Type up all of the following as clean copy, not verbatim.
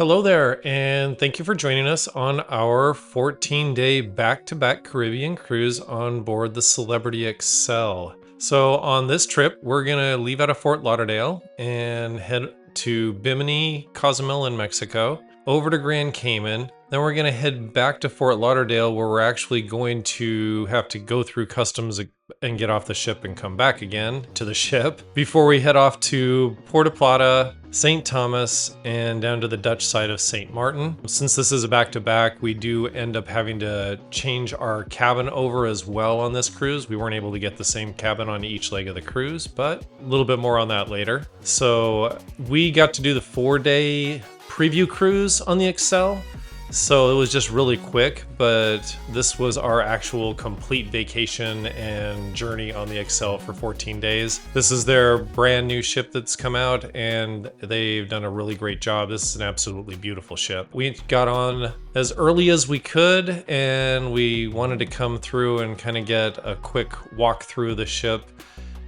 Hello there, and thank you for joining us on our 14-day back-to-back Caribbean cruise on board the Celebrity Xcel. So on this trip, we're gonna leave out of Fort Lauderdale and head to Bimini, Cozumel in Mexico, over to Grand Cayman. Then we're gonna head back to Fort Lauderdale, where we're actually going to have to go through customs and get off the ship and come back again to the ship before we head off to Puerto Plata, St. Thomas, and down to the Dutch side of Sint Maarten. Since this is a back-to-back, we do end up having to change our cabin over as well on this cruise. We weren't able to get the same cabin on each leg of the cruise, but a little bit more on that later. So we got to do the 4-day preview cruise on the Xcel. So it was just really quick, but this was our actual complete vacation and journey on the Xcel for 14 days. This is their brand new ship that's come out, and they've done a really great job. This is an absolutely beautiful ship. We got on as early as we could, and we wanted to come through and kind of get a quick walk through the ship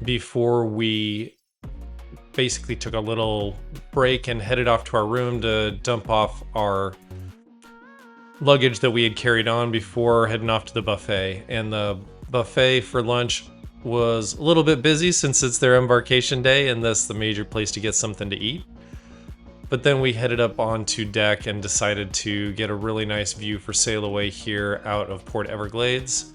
before we basically took a little break and headed off to our room to dump off our luggage that we had carried on before heading off to the buffet. And the buffet for lunch was a little bit busy since it's their embarkation day and that's the major place to get something to eat. But then we headed up onto deck and decided to get a really nice view for sail away here out of Port Everglades.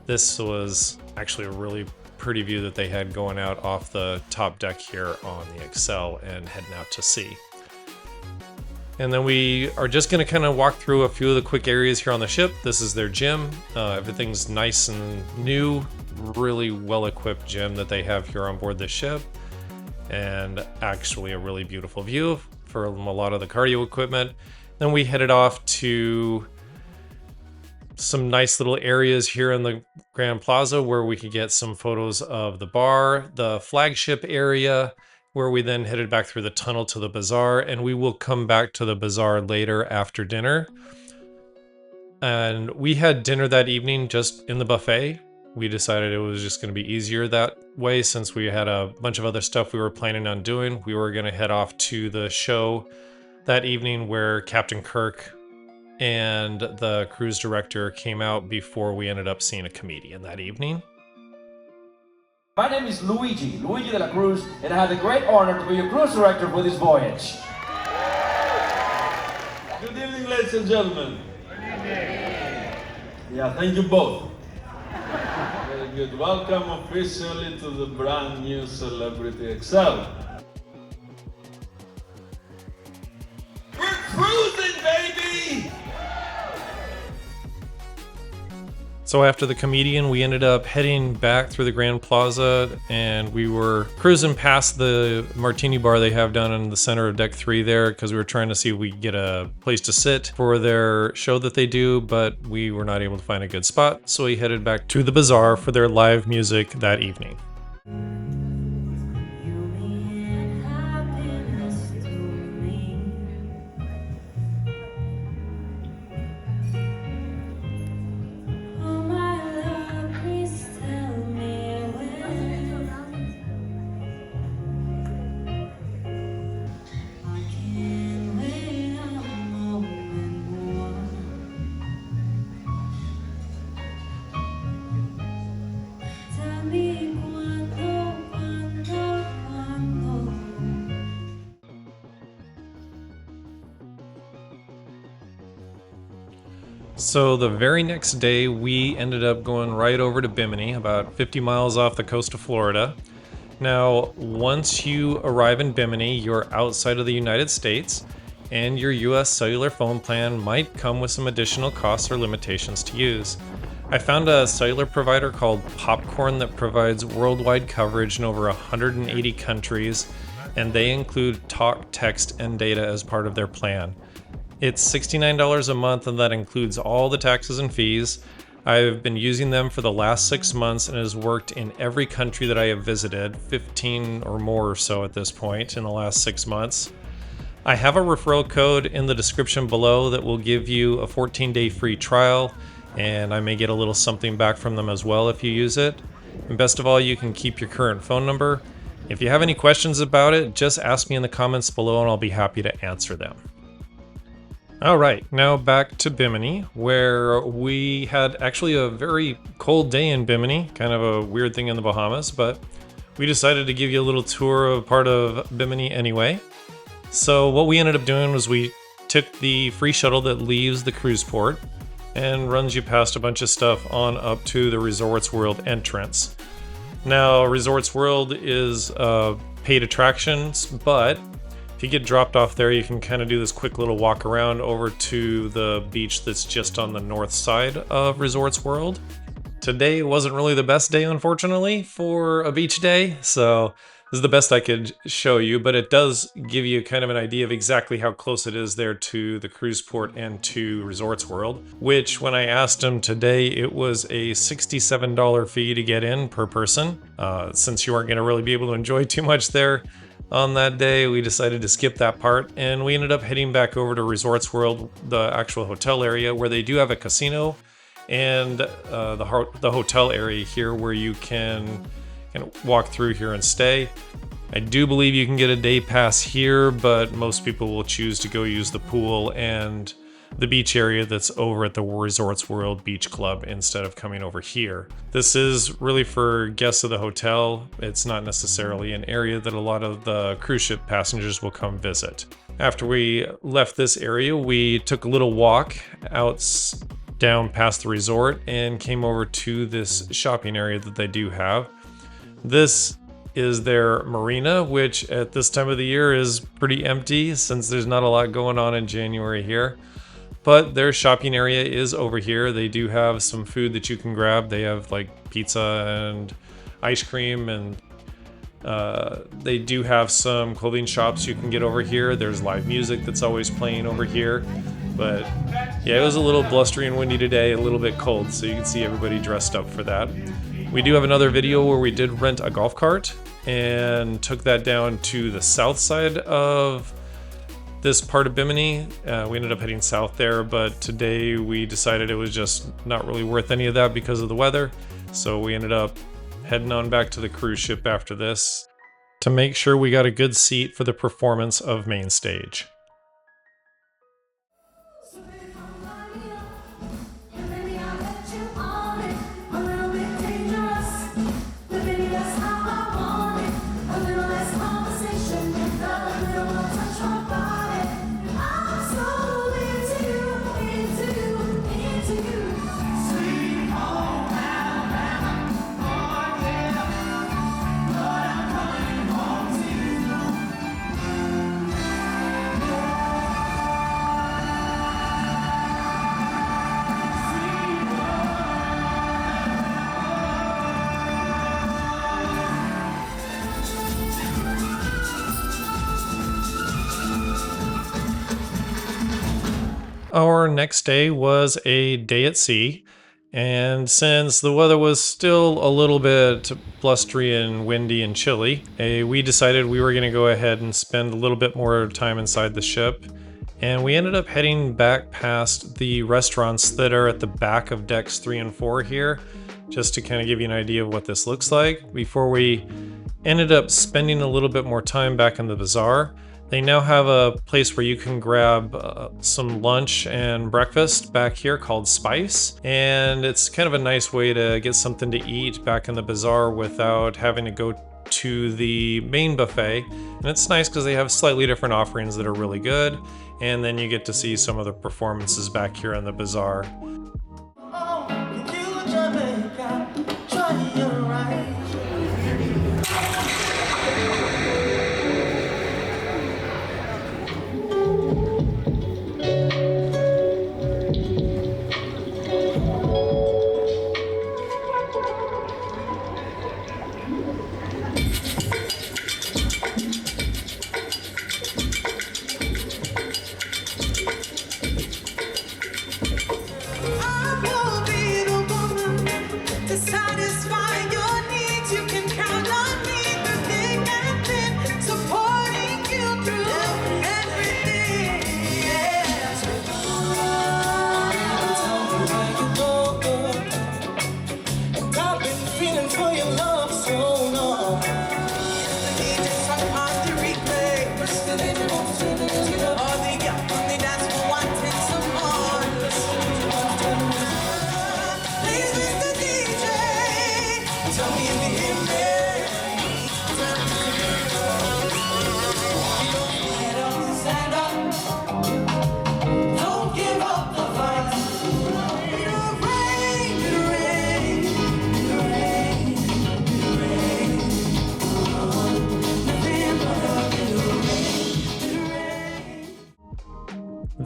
This was actually a really pretty view that they had going out off the top deck here on the Xcel and heading out to sea. And then we are just going to kind of walk through a few of the quick areas here on the ship. This is their gym. Everything's nice and new, really well-equipped gym that they have here on board this ship. And actually a really beautiful view for a lot of the cardio equipment. Then we headed off to some nice little areas here in the Grand Plaza where we could get some photos of the bar, the flagship area, where we then headed back through the tunnel to the bazaar, and we will come back to the bazaar later after dinner. And we had dinner that evening just in the buffet. We decided it was just going to be easier that way since we had a bunch of other stuff we were planning on doing. We were going to head off to the show that evening where Captain Kirk and the cruise director came out before we ended up seeing a comedian that evening. My name is Luigi de la Cruz, and I have the great honor to be your cruise director for this voyage. Good evening, ladies and gentlemen. Yeah, thank you both. Very good. Welcome officially to the brand new Celebrity Xcel. We're cruising, baby! So after the comedian, we ended up heading back through the Grand Plaza, and we were cruising past the martini bar they have down in the center of deck 3 there, because we were trying to see if we could get a place to sit for their show that they do, but we were not able to find a good spot, so we headed back to the bazaar for their live music that evening. So the very next day, we ended up going right over to Bimini, about 50 miles off the coast of Florida. Now, once you arrive in Bimini, you're outside of the United States, and your US cellular phone plan might come with some additional costs or limitations to use. I found a cellular provider called Popcorn that provides worldwide coverage in over 180 countries, and they include talk, text, and data as part of their plan. It's $69 a month, and that includes all the taxes and fees. I've been using them for the last 6 months, and it has worked in every country that I have visited, 15 or more or so at this point in the last 6 months. I have a referral code in the description below that will give you a 14-day free trial, and I may get a little something back from them as well if you use it. And best of all, you can keep your current phone number. If you have any questions about it, just ask me in the comments below and I'll be happy to answer them. All right, now back to Bimini, where we had actually a very cold day in Bimini, kind of a weird thing in the Bahamas, but we decided to give you a little tour of part of Bimini anyway. So what we ended up doing was we took the free shuttle that leaves the cruise port and runs you past a bunch of stuff on up to the Resorts World entrance. Now, Resorts World is paid attractions, but if you get dropped off there, you can kind of do this quick little walk around over to the beach that's just on the north side of Resorts World. Today wasn't really the best day, unfortunately, for a beach day, so this is the best I could show you, but it does give you kind of an idea of exactly how close it is there to the cruise port and to Resorts World, which when I asked him today, it was a $67 fee to get in per person. Since you aren't going to really be able to enjoy too much there on that day, we decided to skip that part, and we ended up heading back over to Resorts World, the actual hotel area, where they do have a casino, and the hotel area here where you can walk through here and stay. I do believe you can get a day pass here, but most people will choose to go use the pool and the beach area that's over at the Resorts World Beach Club instead of coming over here. This is really for guests of the hotel. It's not necessarily an area that a lot of the cruise ship passengers will come visit. After we left this area, we took a little walk out down past the resort and came over to this shopping area that they do have. This is their marina, which at this time of the year is pretty empty since there's not a lot going on in January here. But their shopping area is over here. They do have some food that you can grab. They have like pizza and ice cream, and they do have some clothing shops you can get over here. There's live music that's always playing over here. But yeah, it was a little blustery and windy today, a little bit cold, so you can see everybody dressed up for that. We do have another video where we did rent a golf cart and took that down to the south side of this part of Bimini. We ended up heading south there, but today we decided it was just not really worth any of that because of the weather. So we ended up heading on back to the cruise ship after this to make sure we got a good seat for the performance of Main Stage. Our next day was a day at sea, and since the weather was still a little bit blustery and windy and chilly, we decided we were going to go ahead and spend a little bit more time inside the ship, and we ended up heading back past the restaurants that are at the back of decks 3 and 4 here, just to kind of give you an idea of what this looks like, before we ended up spending a little bit more time back in the bazaar. They now have a place where you can grab some lunch and breakfast back here called Spice, and it's kind of a nice way to get something to eat back in the bazaar without having to go to the main buffet. And it's nice because they have slightly different offerings that are really good, and then you get to see some of the performances back here in the bazaar.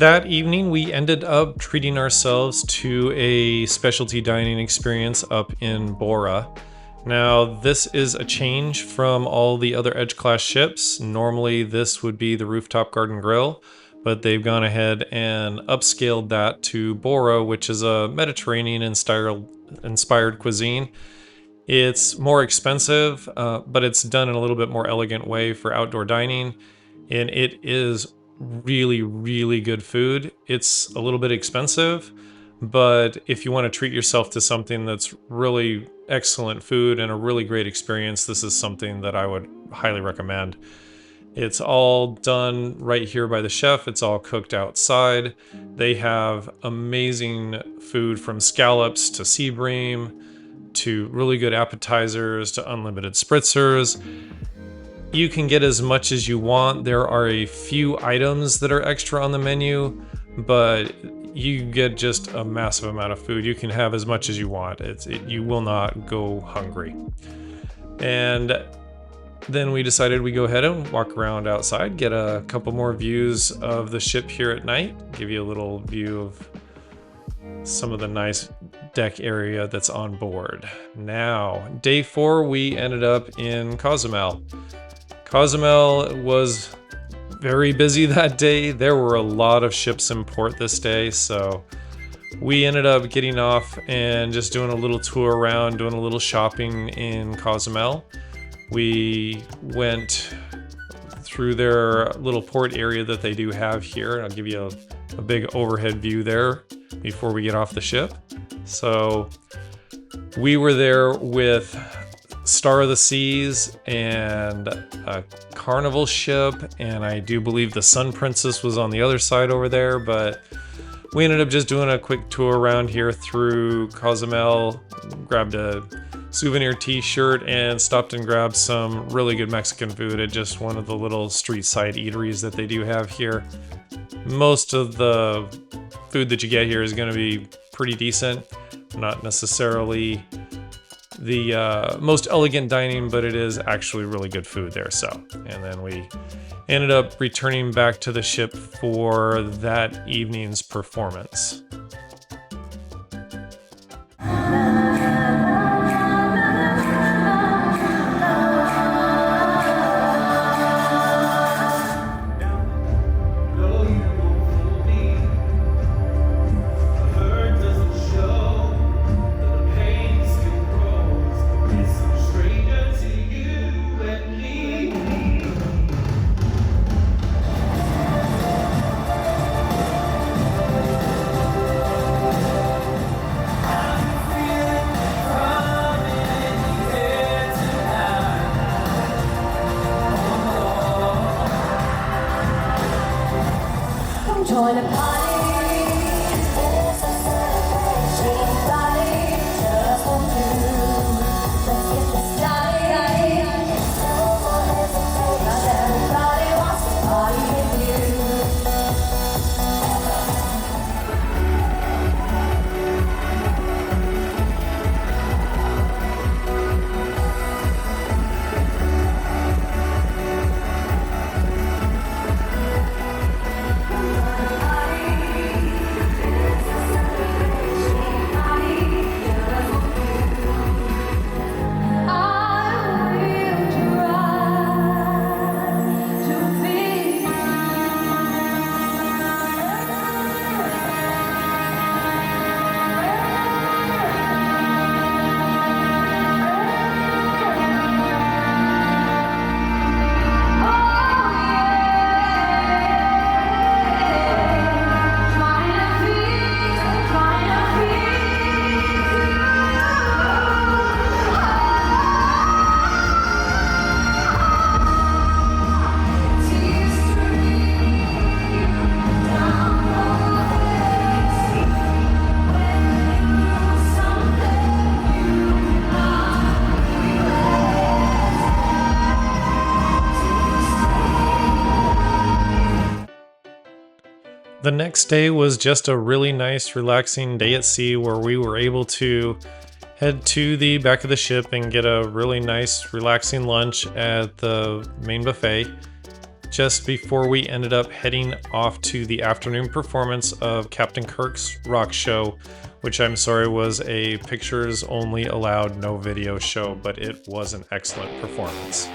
That evening, we ended up treating ourselves to a specialty dining experience up in Bora. Now, this is a change from all the other Edge class ships. Normally, this would be the rooftop garden grill, but they've gone ahead and upscaled that to Bora, which is a Mediterranean inspired cuisine. It's more expensive, but it's done in a little bit more elegant way for outdoor dining, and it is really, really good food. It's a little bit expensive, but if you want to treat yourself to something that's really excellent food and a really great experience, this is something that I would highly recommend. It's all done right here by the chef. It's all cooked outside. They have amazing food from scallops to sea bream to really good appetizers to unlimited spritzers. You can get as much as you want. There are a few items that are extra on the menu, but you get just a massive amount of food. You can have as much as you want. You will not go hungry. And then we decided we go ahead and walk around outside, get a couple more views of the ship here at night, give you a little view of some of the nice deck area that's on board. Now, day 4, we ended up in Cozumel. Cozumel was very busy that day. There were a lot of ships in port this day, so we ended up getting off and just doing a little tour around, doing a little shopping in Cozumel. We went through their little port area that they do have here. I'll give you a big overhead view there before we get off the ship. So we were there with Star of the Seas and a carnival ship, and I do believe the Sun Princess was on the other side over there, but we ended up just doing a quick tour around here through Cozumel, grabbed a souvenir t-shirt and stopped and grabbed some really good Mexican food at just one of the little street side eateries that they do have here. Most of the food that you get here is going to be pretty decent, not necessarily the most elegant dining, but it is actually really good food there. So, and then we ended up returning back to the ship for that evening's performance. Join the party, it's a celebration party, just for two. Let's get this started, no more hesitation, 'cause everybody wants to party with you. The next day was just a really nice, relaxing day at sea where we were able to head to the back of the ship and get a really nice, relaxing lunch at the main buffet. just before we ended up heading off to the afternoon performance of Captain Kirk's rock show, which I'm sorry was a pictures only allowed, no video show, but it was an excellent performance.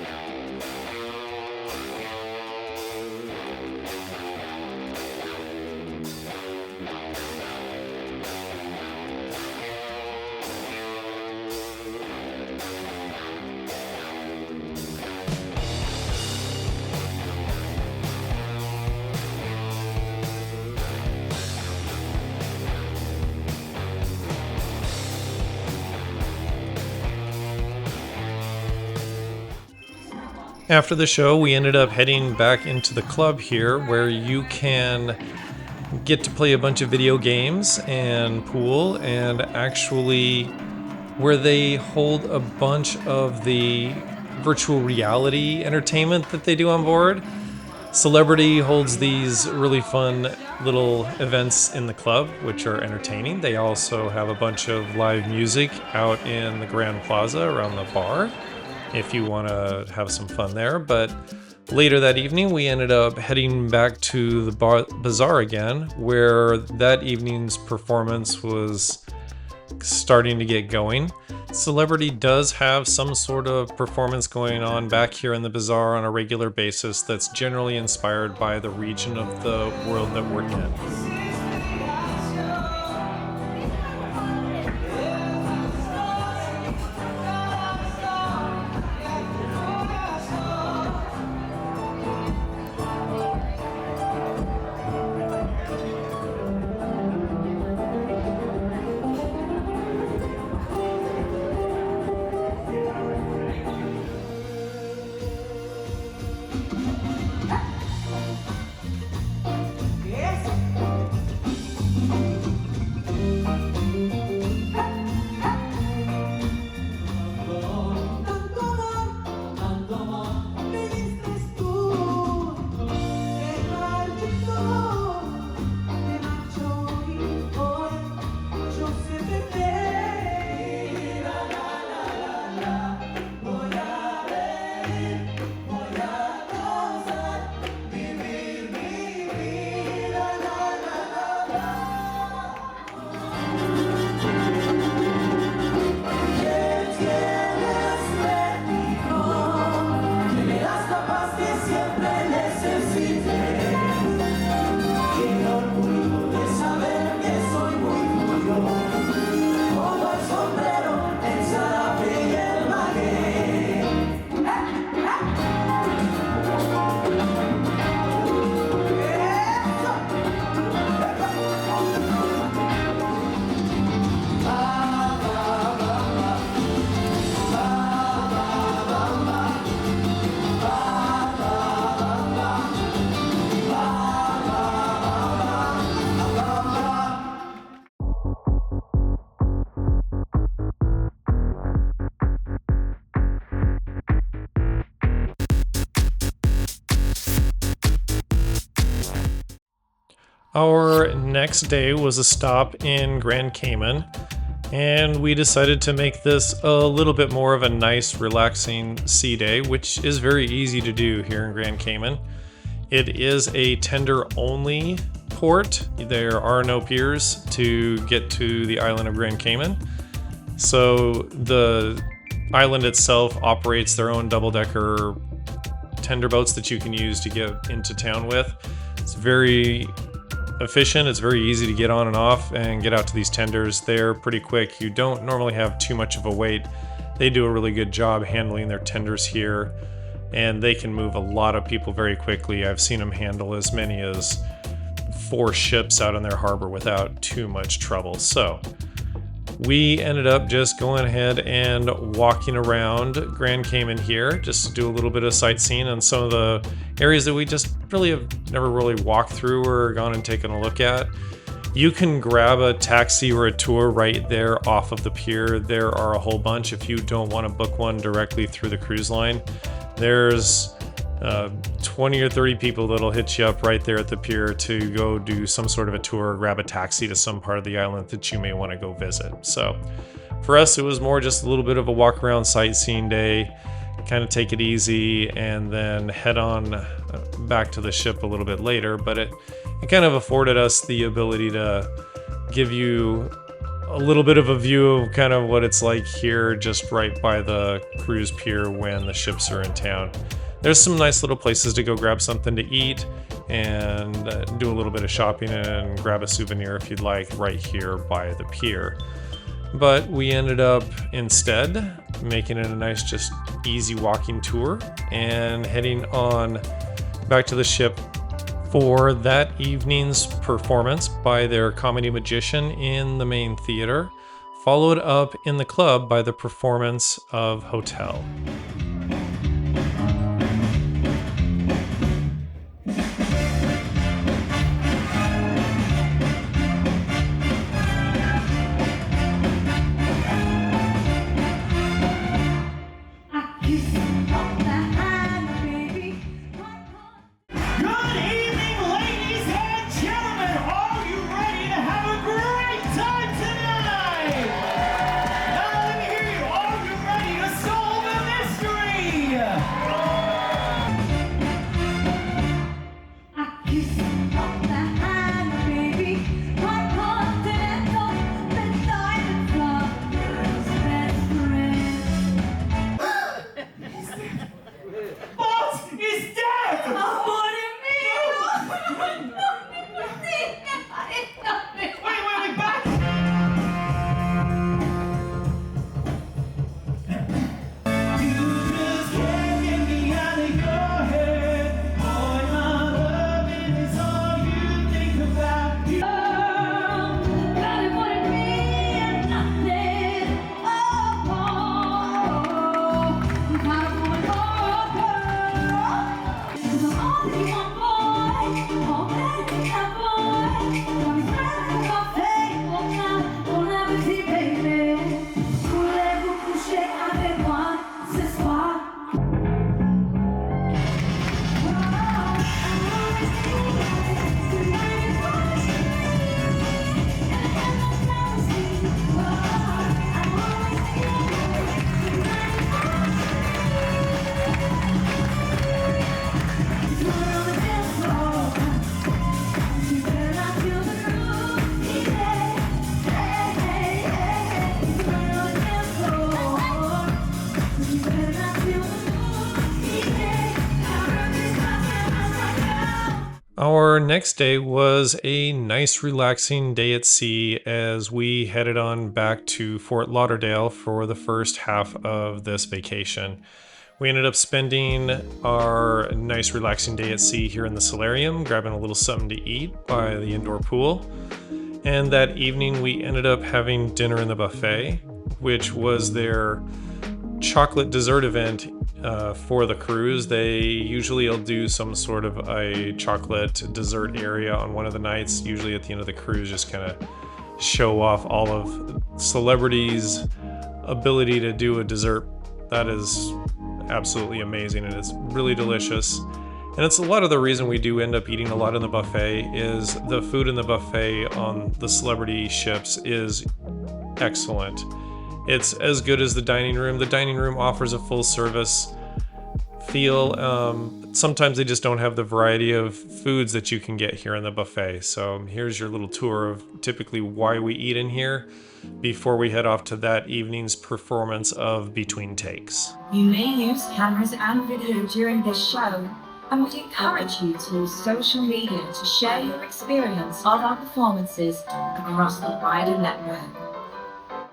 After the show, we ended up heading back into the club here where you can get to play a bunch of video games and pool, and actually where they hold a bunch of the virtual reality entertainment that they do on board. Celebrity holds these really fun little events in the club, which are entertaining. They also have a bunch of live music out in the Grand Plaza around the bar, if you want to have some fun there. But later that evening, we ended up heading back to the bazaar again, where that evening's performance was starting to get going. Celebrity does have some sort of performance going on back here in the bazaar on a regular basis that's generally inspired by the region of the world that we're in. Our next day was a stop in Grand Cayman, and we decided to make this a little bit more of a nice, relaxing sea day, which is very easy to do here in Grand Cayman. It is a tender-only port. There are no piers to get to the island of Grand Cayman. So the island itself operates their own double-decker tender boats that you can use to get into town with. It's very efficient. It's very easy to get on and off and get out to these tenders. They're pretty quick. You don't normally have too much of a wait. They do a really good job handling their tenders here, and they can move a lot of people very quickly. I've seen them handle as many as 4 ships out in their harbor without too much trouble. So we ended up just going ahead and walking around Grand Cayman here just to do a little bit of sightseeing on some of the areas that we just really have never really walked through or gone and taken a look at. You can grab a taxi or a tour right there off of the pier. There are a whole bunch if you don't want to book one directly through the cruise line. There's 20 or 30 people that'll hit you up right there at the pier to go do some sort of a tour or grab a taxi to some part of the island that you may want to go visit. So for us, it was more just a little bit of a walk around sightseeing day, kind of take it easy, and then head on back to the ship a little bit later, but it kind of afforded us the ability to give you a little bit of a view of kind of what it's like here just right by the cruise pier when the ships are in town. There's some nice little places to go grab something to eat and do a little bit of shopping and grab a souvenir if you'd like right here by the pier. But we ended up instead making it a nice, just easy walking tour and heading on back to the ship for that evening's performance by their comedy magician in the main theater, followed up in the club by the performance of Hotel. Good evening, ladies and gentlemen. Are you ready to have a great time tonight? Now let me hear you. Are you ready to solve the mystery? I kiss you on the hand, baby. Quite continental, the diamond club, girl's best friend. Boss is dead! What do you mean? Wait, back! You just can't get me out of your head. Boy, my loving is all you think about. Got it wanted me and nothing. Oh, you got it going on, girl. 'Cause I'm only one boy, already a boy. Don't be spreading your fate, don't have a tea, baby. Voulez-vous coucher avec moi ce soir? Our next day was a nice, relaxing day at sea as we headed on back to Fort Lauderdale for the first half of this vacation. We ended up spending our nice, relaxing day at sea here in the solarium, grabbing a little something to eat by the indoor pool. And that evening, we ended up having dinner in the buffet, which was their chocolate dessert event for the cruise. They usually will do some sort of a chocolate dessert area on one of the nights, usually at the end of the cruise, just kind of show off all of celebrities' ability to do a dessert that is absolutely amazing, and it's really delicious. And it's a lot of the reason we do end up eating a lot in the buffet is the food in the buffet on the celebrity ships is excellent. It's as good as the dining room. The dining room offers a full service feel. Sometimes they just don't have the variety of foods that you can get here in the buffet. So here's your little tour of typically why we eat in here before we head off to that evening's performance of Between Takes. You may use cameras and video during this show, and would encourage you to use social media to share your experience of our performances across the wider network.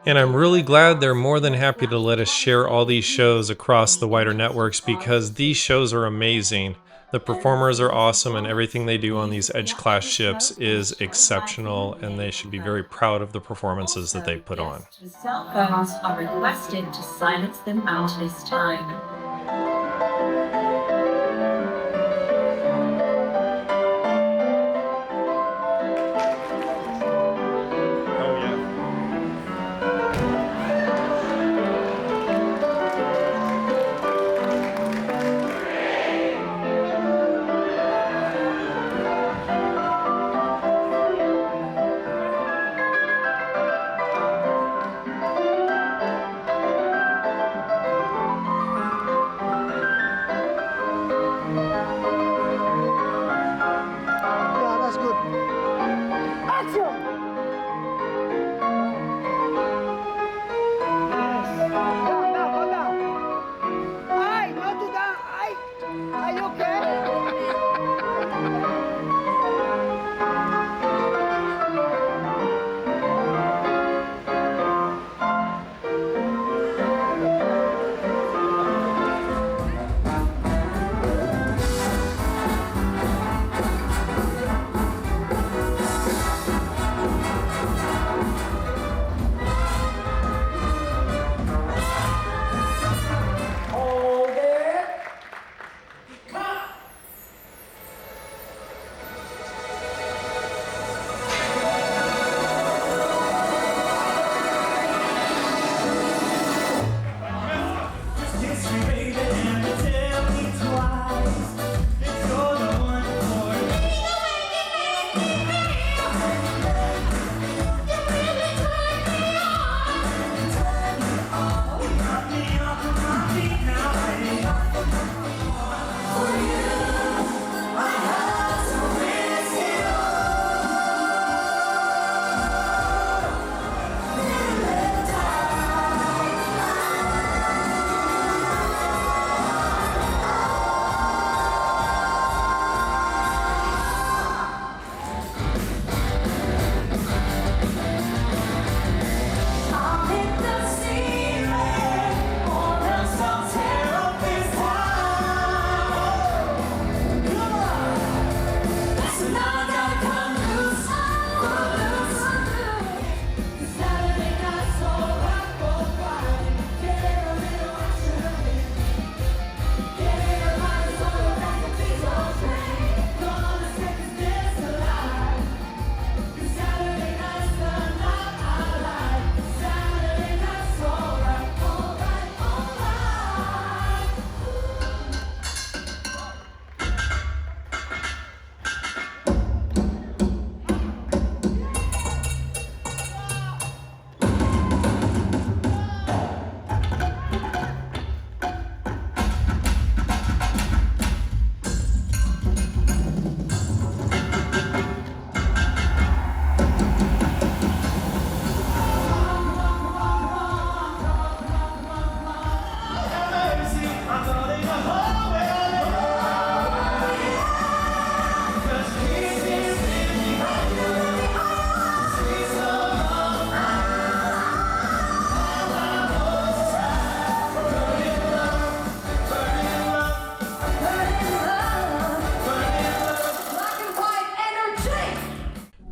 And I'm really glad they're more than happy to let us share all these shows across the wider networks because these shows are amazing. The performers are awesome and everything they do on these Edge class ships is exceptional, and they should be very proud of the performances that they put on. Guests with cell phones are requested to silence them out this time.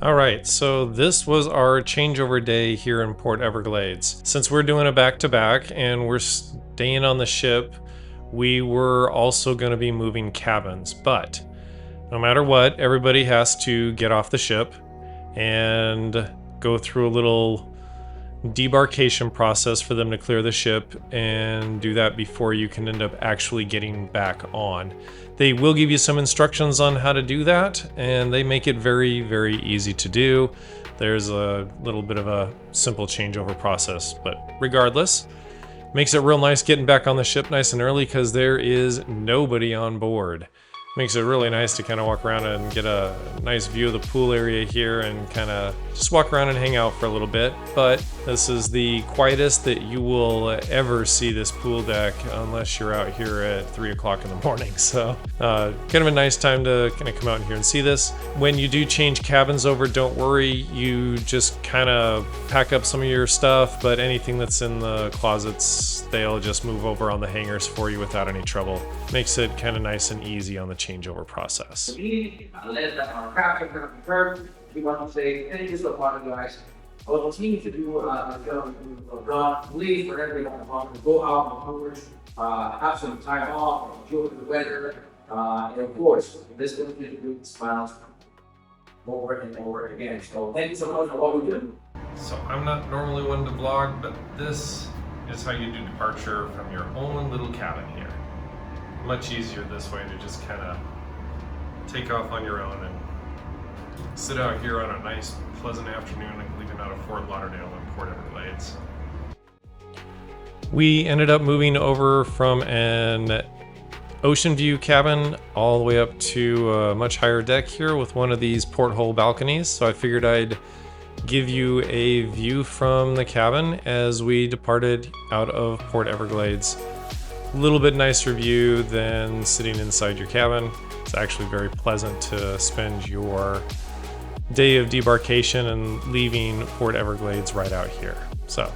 All right, so this was our changeover day here in Port Everglades. Since we're doing a back-to-back and we're staying on the ship, we were also going to be moving cabins, but no matter what, everybody has to get off the ship and go through a little debarkation process for them to clear the ship and do that before you can end up actually getting back on. They will give you some instructions on how to do that, and they make it very, very easy to do. There's a little bit of a simple changeover process, but regardless, makes it real nice getting back on the ship nice and early because there is nobody on board. Makes it really nice to kind of walk around and get a nice view of the pool area here and kind of just walk around and hang out for a little bit. But this is the quietest that you will ever see this pool deck unless you're out here at 3 o'clock in the morning. So kind of a nice time to kind of come out in here and see this. When you do change cabins over, don't worry, you just kind of pack up some of your stuff, but anything that's in the closets, they'll just move over on the hangers for you without any trouble. Makes it kind of nice and easy on the changeover process. Let our captain kind of confirm. We want to say thank you so much, guys. I will continue to do leave for everyone to go out on tours, have some time off, enjoy the weather, and of course, this will be good smiles over and over again. So thank you so much for what we do. So I'm not normally one to vlog, but this is how you do departure from your own little cabin here. Much easier this way to just kind of take off on your own and sit out here on a nice, pleasant afternoon and leaving out of Fort Lauderdale and Port Everglades. We ended up moving over from an ocean view cabin all the way up to a much higher deck here with one of these porthole balconies. So I figured I'd give you a view from the cabin as we departed out of Port Everglades. A little bit nicer view than sitting inside your cabin. It's actually very pleasant to spend your day of debarkation and leaving Port Everglades right out here. So,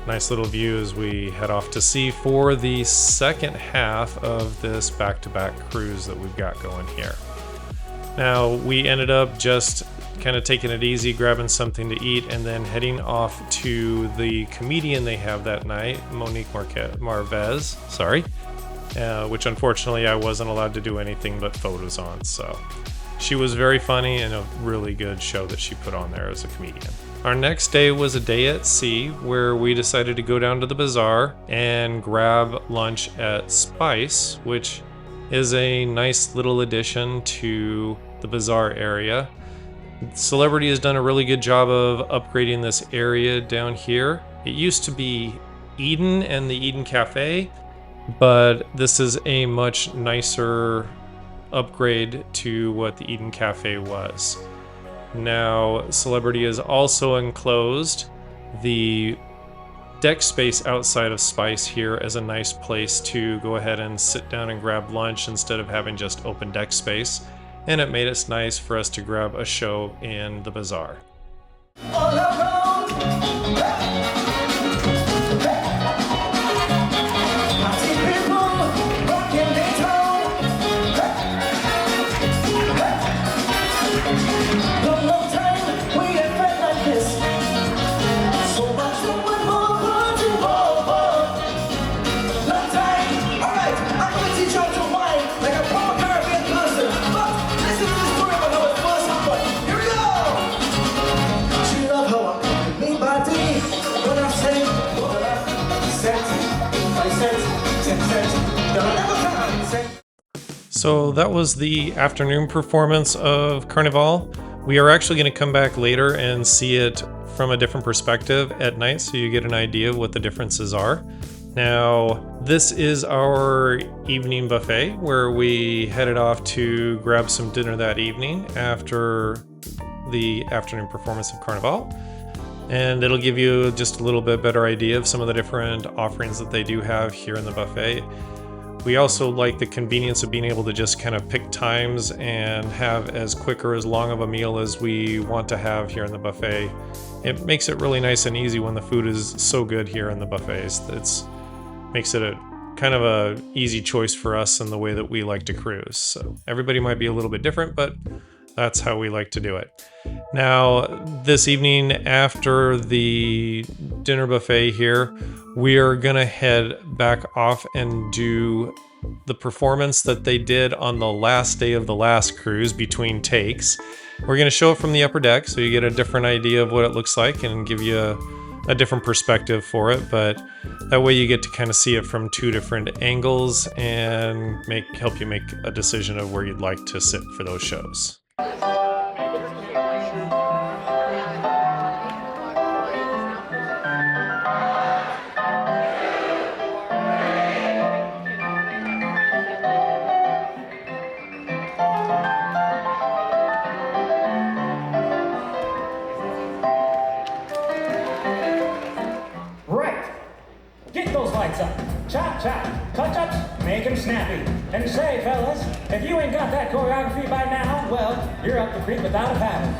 nice little view as we head off to sea for the second half of this back-to-back cruise that we've got going here. Now, we ended up just kind of taking it easy, grabbing something to eat, and then heading off to the comedian they have that night, Monique Marvez, which unfortunately I wasn't allowed to do anything but photos on. So she was very funny and a really good show that she put on there as a comedian. Our next day was a day at sea where we decided to go down to the bazaar and grab lunch at Spice, which is a nice little addition to the bazaar area. Celebrity has done a really good job of upgrading this area down here. It used to be Eden and the Eden Cafe, but this is a much nicer upgrade to what the Eden Cafe was. Now, Celebrity has also enclosed the deck space outside of Spice here as a nice place to go ahead and sit down and grab lunch instead of having just open deck space. And it made it nice for us to grab a show in the bazaar. So that was the afternoon performance of Carnival. We are actually going to come back later and see it from a different perspective at night so you get an idea of what the differences are. Now, this is our evening buffet where we headed off to grab some dinner that evening after the afternoon performance of Carnival. And it'll give you just a little bit better idea of some of the different offerings that they do have here in the buffet. We also like the convenience of being able to just kind of pick times and have as quick or as long of a meal as we want to have here in the buffet. It makes it really nice and easy when the food is so good here in the buffets. Makes it a kind of a easy choice for us in the way that we like to cruise. So everybody might be a little bit different, but That's how we like to do it. Now, this evening after the dinner buffet here, we are going to head back off and do the performance that they did on the last day of the last cruise between takes. We're going to show it from the upper deck so you get a different idea of what it looks like and give you a different perspective for it, but that way you get to kind of see it from two different angles and help you make a decision of where you'd like to sit for those shows. Right. Get those lights up. Chop, chop. Touch-ups, make them snappy. And say, fellas, if you ain't got that choreography by now, well, you're up the creek without a paddle.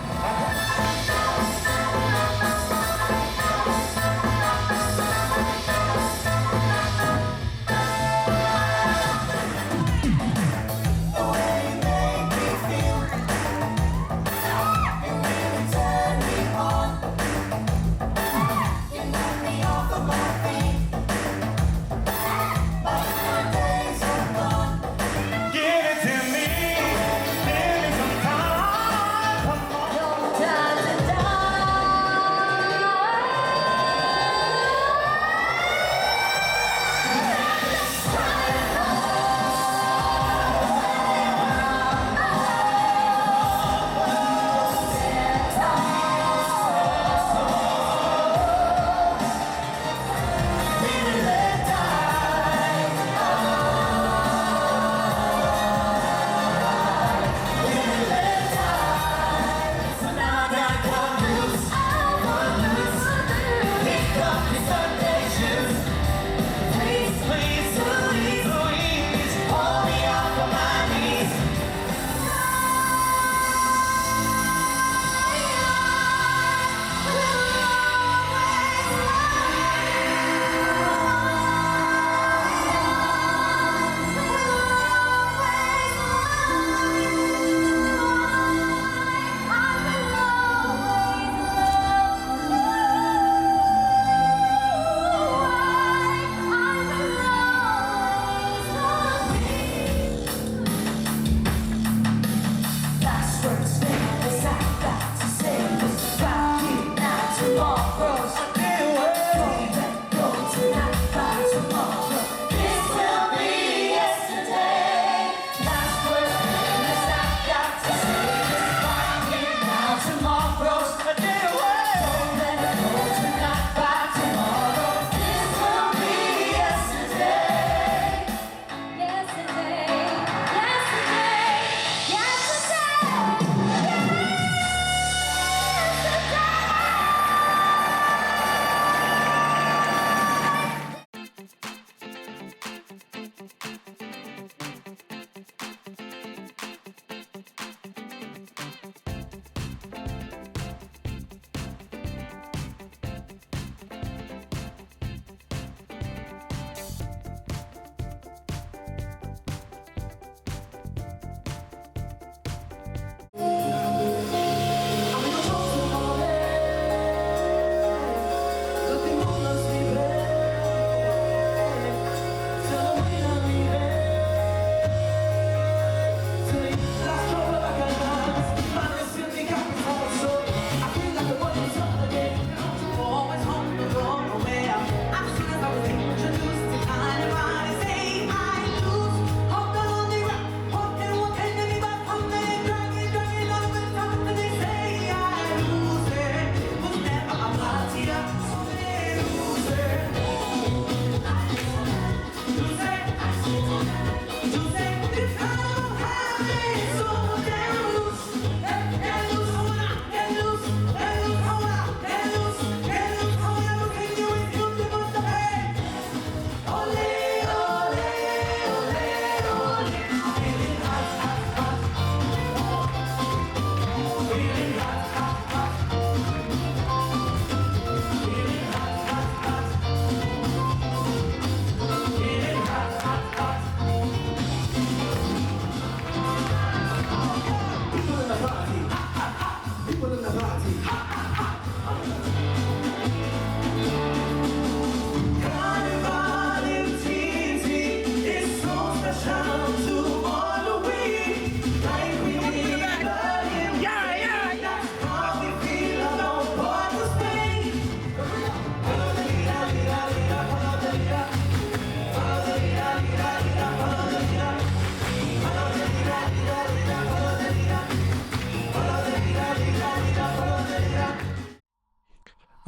Give it to me. Give me some time. Come on. Time to Please, please, Louise, hold me off of my knees. Last words, famous, I've got to say this about you now. Tomorrow's a new world. Don't let go tonight by tomorrow. This will be yesterday. Last words, famous, I've got to say this about you now. Tomorrow's a new world. Don't let go tonight by tomorrow. This will be yesterday. Yesterday, yesterday, yesterday.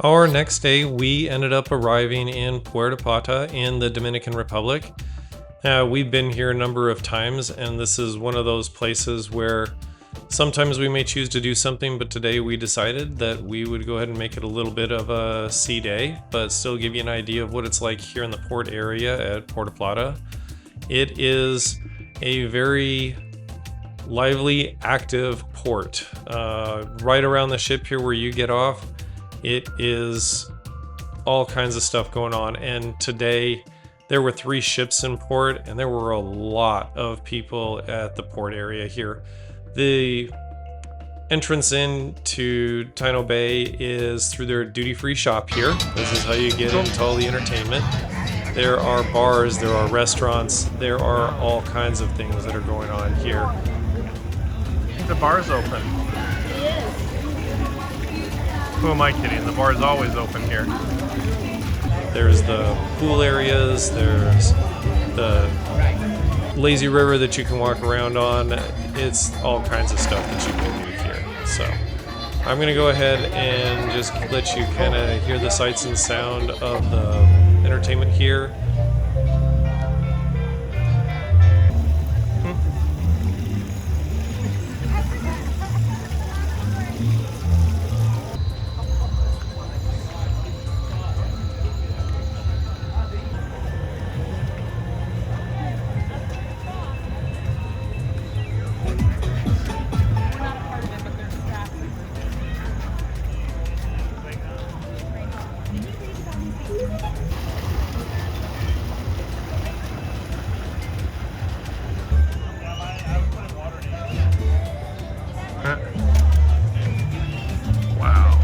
Our next day, we ended up arriving in Puerto Plata in the Dominican Republic. We've been here a number of times, and this is one of those places where sometimes we may choose to do something, but today we decided that we would go ahead and make it a little bit of a sea day, but still give you an idea of what it's like here in the port area at Puerto Plata. It is a very lively, active port. Right around the ship here where you get off, it is all kinds of stuff going on. And today there were 3 ships in port, and there were a lot of people at the port area here. The entrance into Taino Bay is through their duty-free shop here. This is how you get into all the entertainment. There are bars, there are restaurants, there are all kinds of things that are going on here. The bar's open. Who am I kidding? The bar's always open here. There's the pool areas, there's the lazy river that you can walk around on. It's all kinds of stuff that you can do here. So I'm gonna go ahead and just let you kind of hear the sights and sound of the entertainment here. Wow.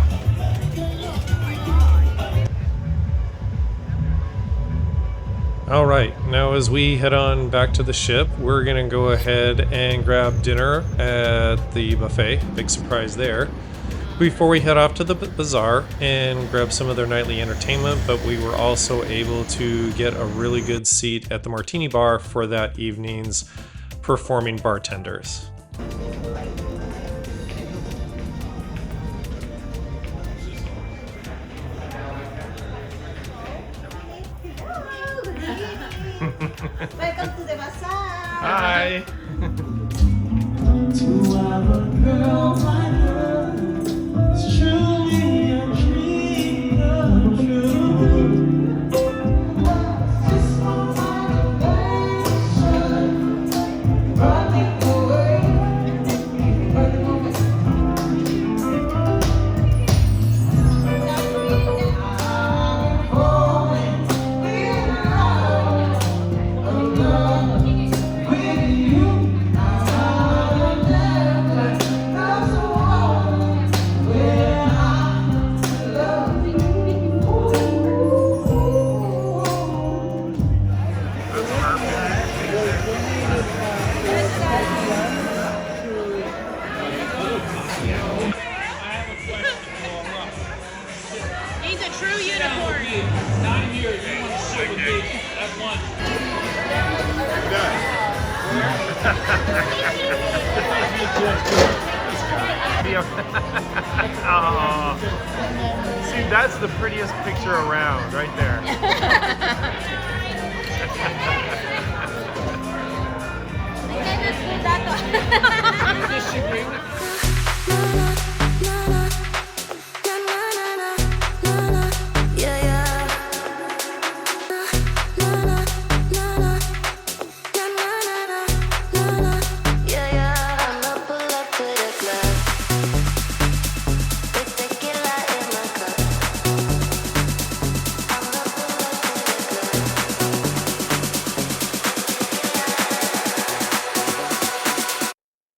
All right, now as we head on back to the ship, we're gonna go ahead and grab dinner at the buffet. Big surprise there. Before we head off to the bazaar and grab some of their nightly entertainment, but we were also able to get a really good seat at the martini bar for that evening's performing bartenders. Welcome to the bazaar. Hi. To have a girl like her is truly a dream come true. Just one time passion brought me away. I'm falling in love, with you. I'll never love someone when I love you. He's a true unicorn. Aw. See, that's the prettiest picture around, right there.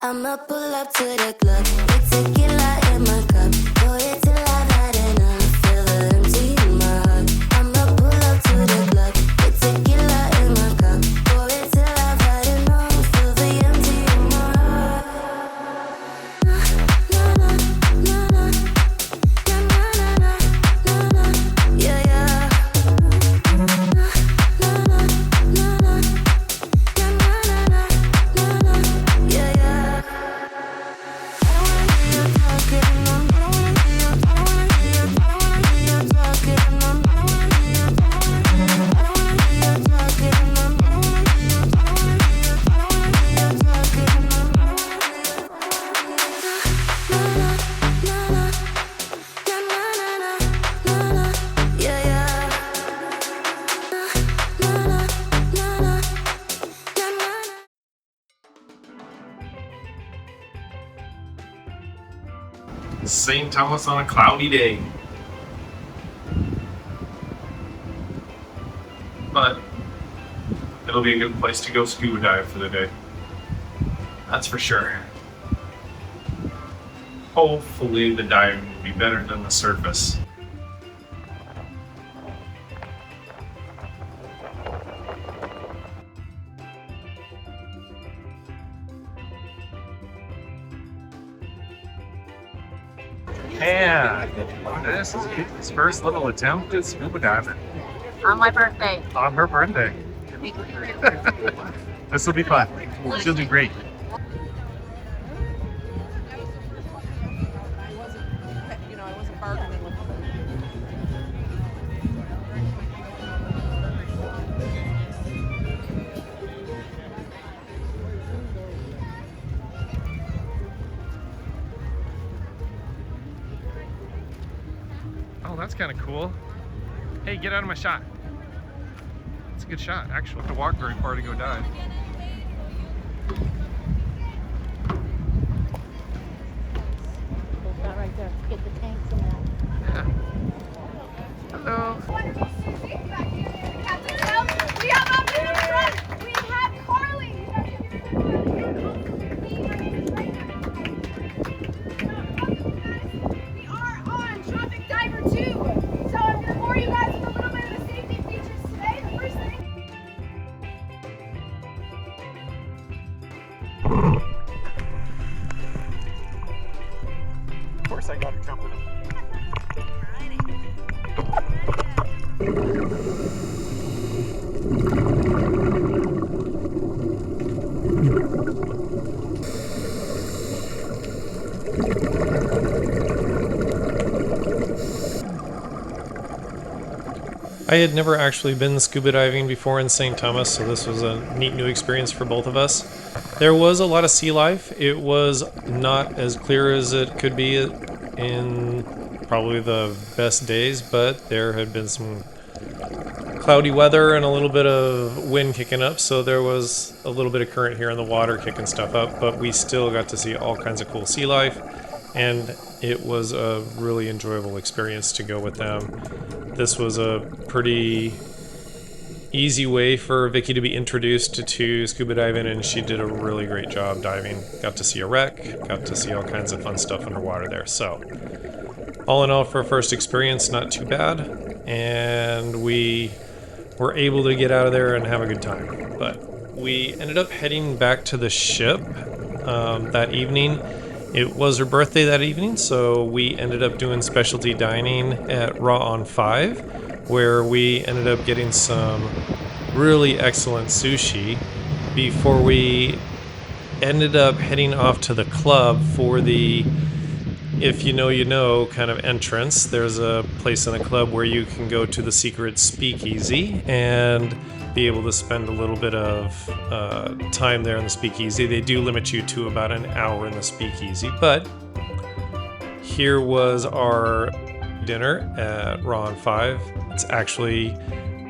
I'ma pull up to the club with tequila in my cup. Pour it till I've had enough. Feel the empty in my heart. I'ma pull up to the club with tequila in my cup. Pour it till I've had enough. Feel the empty in my heart. Na na na na na na na na na. Yeah yeah. Na na na na na na na na. Yeah yeah. I don't wanna hear your Thomas on a cloudy day. But it'll be a good place to go scuba dive for the day. That's for sure. Hopefully the diving will be better than the surface. And this is Kitty's first little attempt at scuba diving. On my birthday. On her birthday. This will be fun. She'll do great. Oh, that's kind of cool. Hey, get out of my shot. It's a good shot, actually. You have to walk very far to go dive. Right there. Get the tanks in that. Yeah. Hello. We have up in the front. We have Carly. We are on Tropic Diver 2. So I'm going to bore you guys with a little bit of the safety features today. The first thing. Of course I got to jump in it. I had never actually been scuba diving before in St. Thomas, so this was a neat new experience for both of us. There was a lot of sea life. It was not as clear as it could be in probably the best days, but there had been some cloudy weather and a little bit of wind kicking up, so there was a little bit of current here in the water kicking stuff up, but we still got to see all kinds of cool sea life, and it was a really enjoyable experience to go with them. This was a pretty easy way for Vicky to be introduced to scuba diving, and she did a really great job diving. Got to see a wreck, got to see all kinds of fun stuff underwater there. So all in all, for a first experience, not too bad, and we were able to get out of there and have a good time. But we ended up heading back to the ship that evening. It was her birthday that evening, so we ended up doing specialty dining at Raw on 5, where we ended up getting some really excellent sushi before we ended up heading off to the club for the if you know, you know kind of entrance. There's a place in the club where you can go to the secret speakeasy and be able to spend a little bit of time there in the speakeasy. They do limit you to about an hour in the speakeasy, but here was our dinner at Raw on 5. It's actually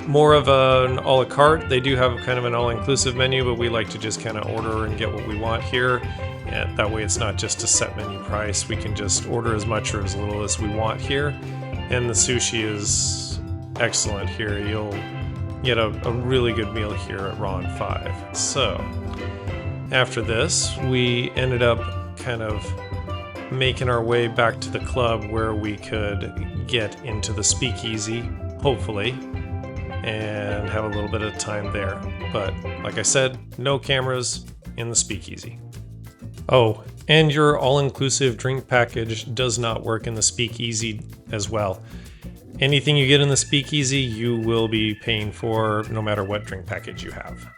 more of an a la carte. They do have kind of an all-inclusive menu, but we like to just kind of order and get what we want here. And that way it's not just a set menu price. We can just order as much or as little as we want here. And the sushi is excellent here. You'll get a really good meal here at Raw on 5. So after this, we ended up kind of making our way back to the club where we could get into the speakeasy, hopefully, and have a little bit of time there. But like I said, no cameras in the speakeasy. Oh, and your all-inclusive drink package does not work in the speakeasy as well. Anything you get in the speakeasy, you will be paying for no matter what drink package you have.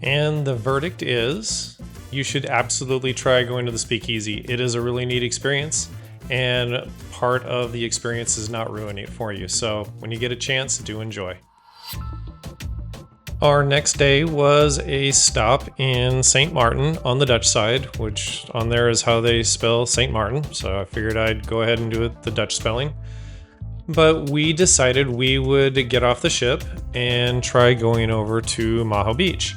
And the verdict is, you should absolutely try going to the Speakeasy. It is a really neat experience, and part of the experience is not ruining it for you. So when you get a chance, do enjoy. Our next day was a stop in Sint Maarten on the Dutch side, which on there is how they spell St. Martin. So I figured I'd go ahead and do it the Dutch spelling. But we decided we would get off the ship and try going over to Maho Beach.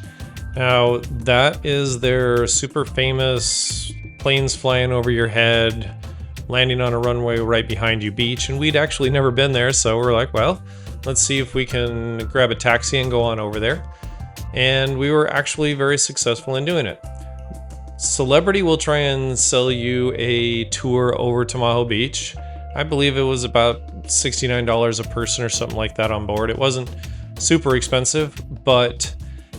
Now, that is their super famous planes flying over your head, landing on a runway right behind you beach, and we'd actually never been there, so we're like, well, let's see if we can grab a taxi and go on over there. And we were actually very successful in doing it. Celebrity will try and sell you a tour over to Maho Beach. I believe it was about $69 a person or something like that on board. It wasn't super expensive, but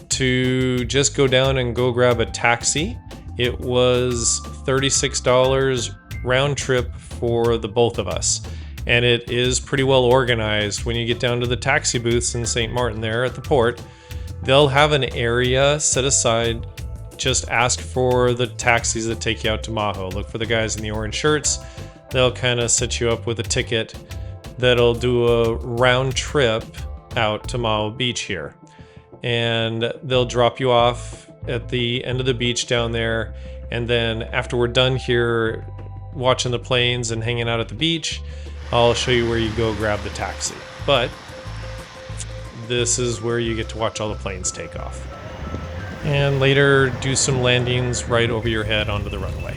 to just go down and go grab a taxi, it was $36 round trip for the both of us. And it is pretty well organized. When you get down to the taxi booths in St. Maarten there at the port, they'll have an area set aside. Just ask for the taxis that take you out to Maho. Look for the guys in the orange shirts. They'll kind of set you up with a ticket that'll do a round trip out to Maho Beach here. And they'll drop you off at the end of the beach down there. And then after we're done here watching the planes and hanging out at the beach, I'll show you where you go grab the taxi. But this is where you get to watch all the planes take off. And later do some landings right over your head onto the runway.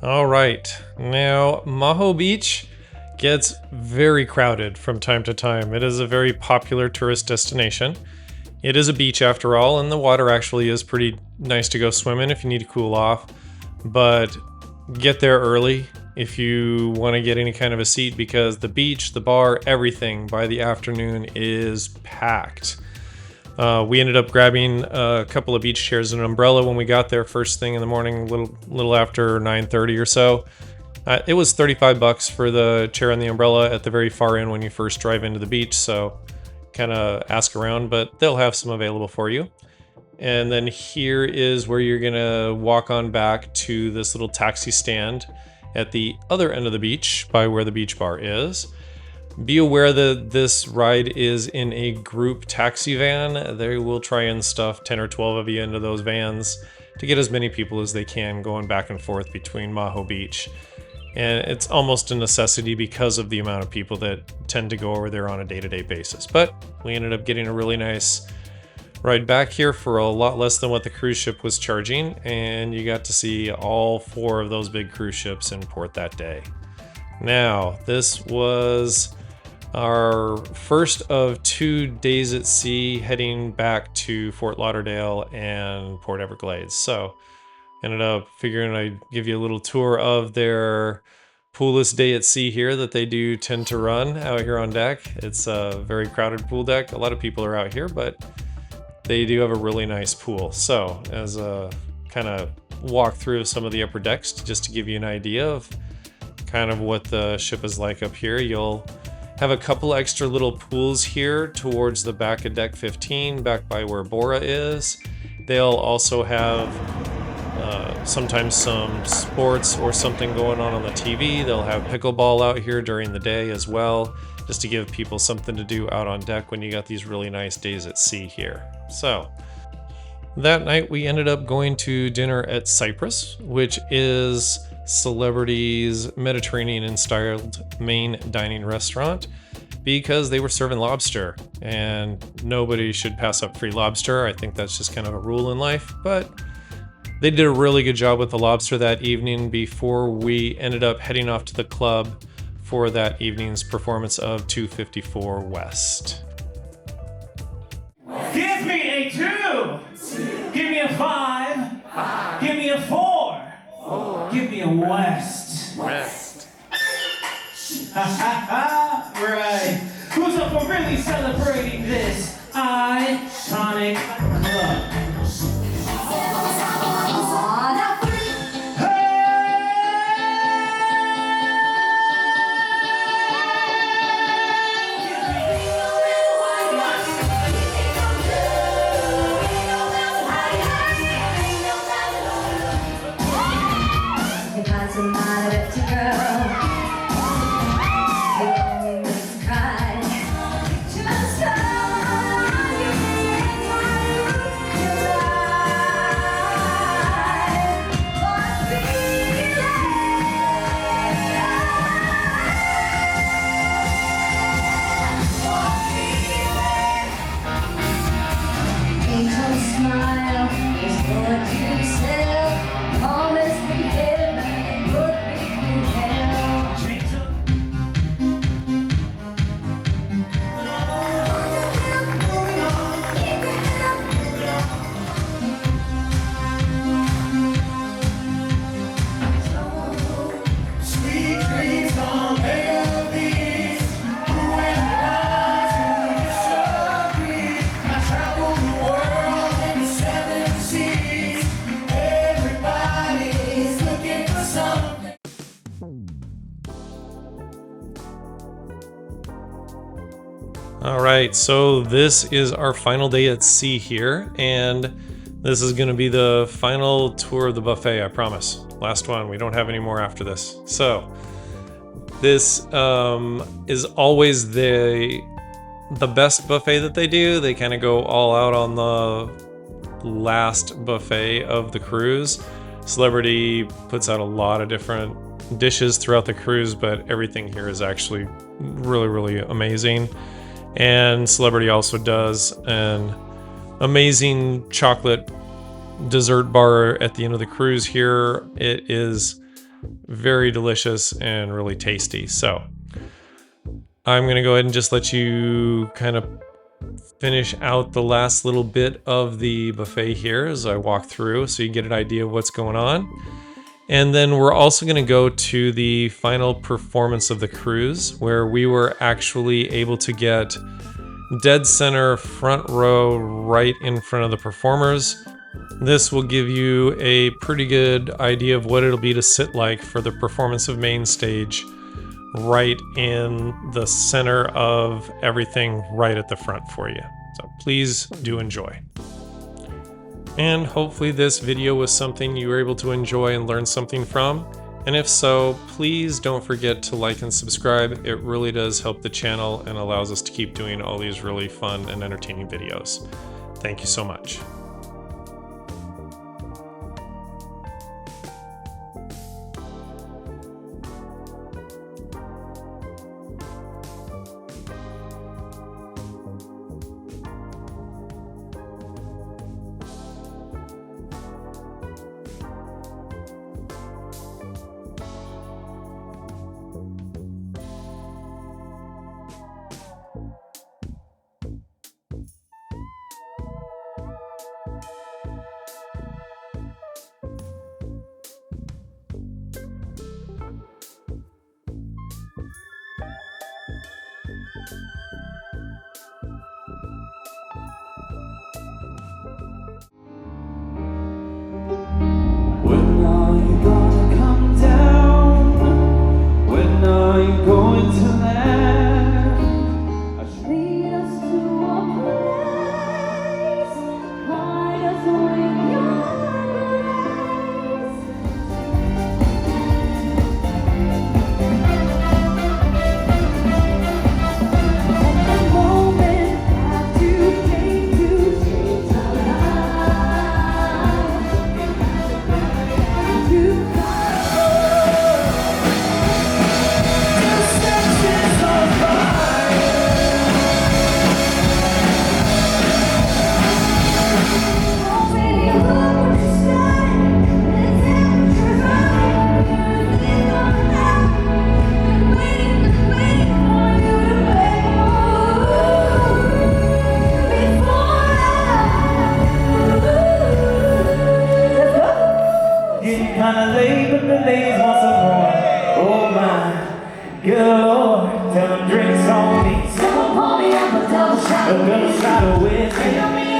All right, now Maho Beach gets very crowded from time to time. It is a very popular tourist destination. It is a beach after all, and the water actually is pretty nice to go swim in if you need to cool off. But get there early if you want to get any kind of a seat, because the beach, the bar, everything by the afternoon is packed. We ended up grabbing a couple of beach chairs and an umbrella when we got there first thing in the morning, little after 9:30 or so. It was $35 for the chair and the umbrella at the very far end when you first drive into the beach, so kind of ask around, but they'll have some available for you. And then here is where you're gonna walk on back to this little taxi stand at the other end of the beach by where the beach bar is. Be aware that this ride is in a group taxi van. They will try and stuff 10 or 12 of you into those vans to get as many people as they can going back and forth between Maho Beach. And it's almost a necessity because of the amount of people that tend to go over there on a day-to-day basis. But we ended up getting a really nice ride back here for a lot less than what the cruise ship was charging, and you got to see all 4 of those big cruise ships in port that day. Now, this was our first of 2 days at sea heading back to Fort Lauderdale and Port Everglades. So ended up figuring I'd give you a little tour of their poolless day at sea here that they do tend to run out here on deck. It's a very crowded pool deck. A lot of people are out here, but they do have a really nice pool. So as a kind of walk through of some of the upper decks, just to give you an idea of kind of what the ship is like up here, you'll have a couple extra little pools here towards the back of deck 15, back by where Bora is. They'll also have sometimes some sports or something going on the TV. They'll have pickleball out here during the day as well, just to give people something to do out on deck when you got these really nice days at sea here. So that night we ended up going to dinner at Cyprus, which is Celebrity's Mediterranean-styled main dining restaurant, because they were serving lobster, and nobody should pass up free lobster. I think that's just kind of a rule in life, but they did a really good job with the lobster that evening before we ended up heading off to the club for that evening's performance of 254 West. Give me a 2. Give me a 5. Give me a 4. Give me a West. Right. Who's up for really celebrating this iconic club? All right, so this is our final day at sea here, and this is going to be the final tour of the buffet, I promise. Last one, we don't have any more after this. So this is always the best buffet that they do. They kind of go all out on the last buffet of the cruise. Celebrity puts out a lot of different dishes throughout the cruise, but everything here is actually really, really amazing. And Celebrity also does an amazing chocolate dessert bar at the end of the cruise here. It is very delicious and really tasty. So I'm going to go ahead and just let you kind of finish out the last little bit of the buffet here as I walk through so you get an idea of what's going on. And then we're also going to go to the final performance of the cruise, where we were actually able to get dead center front row right in front of the performers. This will give you a pretty good idea of what it'll be to sit like for the performance of main stage, right in the center of everything, right at the front for you. So please do enjoy. And hopefully this video was something you were able to enjoy and learn something from. And if so, please don't forget to like and subscribe. It really does help the channel and allows us to keep doing all these really fun and entertaining videos. Thank you so much. the ladies want some more. Oh my, good Lord, tell them drinks on me. Someone pour me up a double shot of whiskey.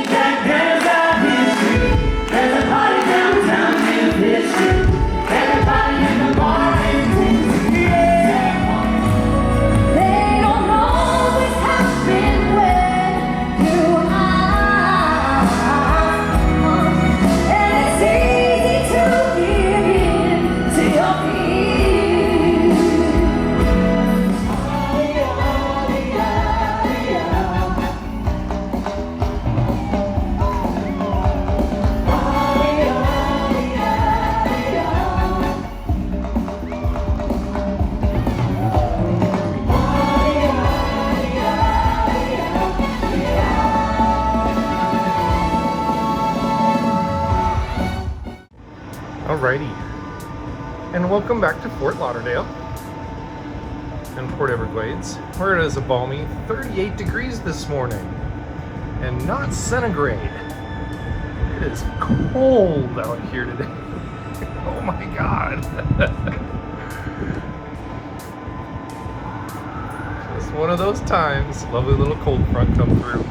Jack Daniels out his street. There's a party downtown in this street. Everybody in the bar is tipsy. They don't always happen when you are. And it's easy to give in to your feelings. Alrighty, and welcome back to Fort Lauderdale and Port Everglades, where it is a balmy 38 degrees this morning, and not centigrade. It is cold out here today. Oh my god. Just one of those times. Lovely little cold front come through.